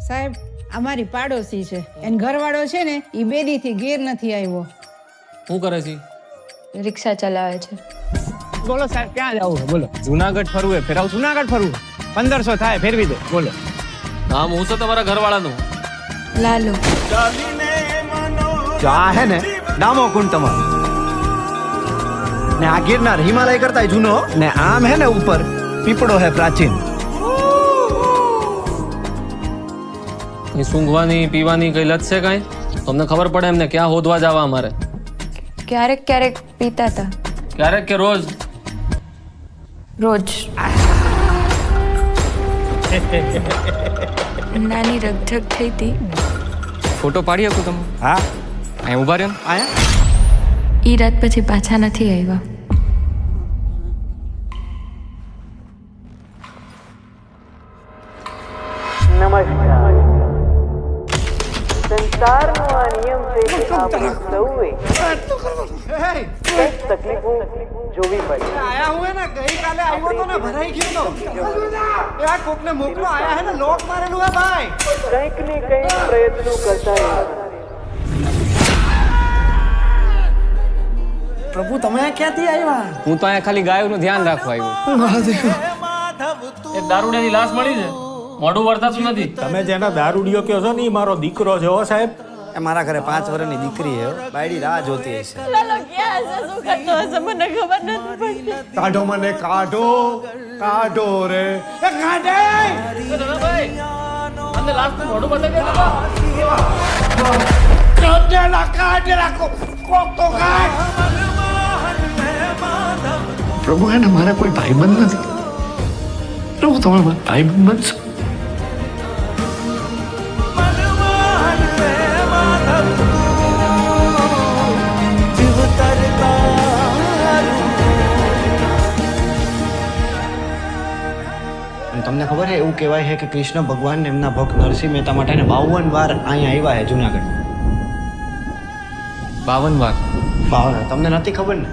સાહેબ અમારી પાડોશી છે એન ઘરવાળો છે ને એ બેદીથી ઘેર નથી આવ્યો. શું કરે છે? રિક્ષા ચલાવે છે. બોલો સાહેબ ક્યાં જવું છે બોલો? જુનાગઢ ફરવું ફેરાવ. જુનાગઢ ફરવું 1500 થાય ફેરવી દો બોલો. નામ હું છે તમારા ઘરવાળાનું? લાલુ. જો આ હે ને ડામો કુંડ તમારો ને આ ગિરનાર હિમાલય કરતા જૂનો ને આમ હે ને ઉપર પીપળો હે પ્રાચીન. કઈ સૂંઘવાની પીવાની કઈ લત છે કઈ? તમને ખબર પડે એમને ક્યાં હોદવા જવા અમારે? ક્યારેક ક્યારેક પીતા હતા. ક્યારેક કે રોજ? રોજ. નાની રગઝગ થઈ હતી. ફોટો પાડી શકું તમે? હા અહીં ઉભા રહ્યો ને. આયા ઈ રાત પછી પાછા નથી આવ્યા. નમસ્કાર. સંસારનો આ નિયમ છે કે આપણે સૌએ કંઈક તકલીફો જોવી પડે. આયા હું હે ને ગઈકાલે આવ્યો તો ને ભરાઈ ગયો તો એ આ કોકને મોકલો આયા હે ને લોક મારેલું હે ભાઈ. કંઈક ને કંઈક પ્રયત્નો કરતા રહેવાના. પ્રભુ તમે ક્યાંથી આવ્યા? હું તો અહીંયા ખાલી ગાયોનું ધ્યાન રાખવા આવ્યો. એક દારૂડિયાની લાશ મળી છે, મોઢું વર્તાતું નથી. તમે જેના દારૂડિયો કહો છો ને ઈ મારો દીકરો છે હો સાહેબ. એ મારા ઘરે 5 વર્ષની દીકરી હે બાયડી રાહ જોતી હશે. કાઢો મને કાઢો કાઢો રે એ કાઢે. અંદર લાશનું મોઢું બતાવી દે. પ્રભુ એને મારા કોઈ ભાઈબંધ નથી. પ્રભુ તમે મારા ભાઈબંધ બનશો. તમને ખબર છે એવું કહેવાય છે કે કૃષ્ણ ભગવાન એમના ભક્ત નરસિંહ મહેતા માટે 52 વાર અહીંયા આવ્યા છે જુનાગઢ. 52 વાર? 52. તમને નથી ખબર ને?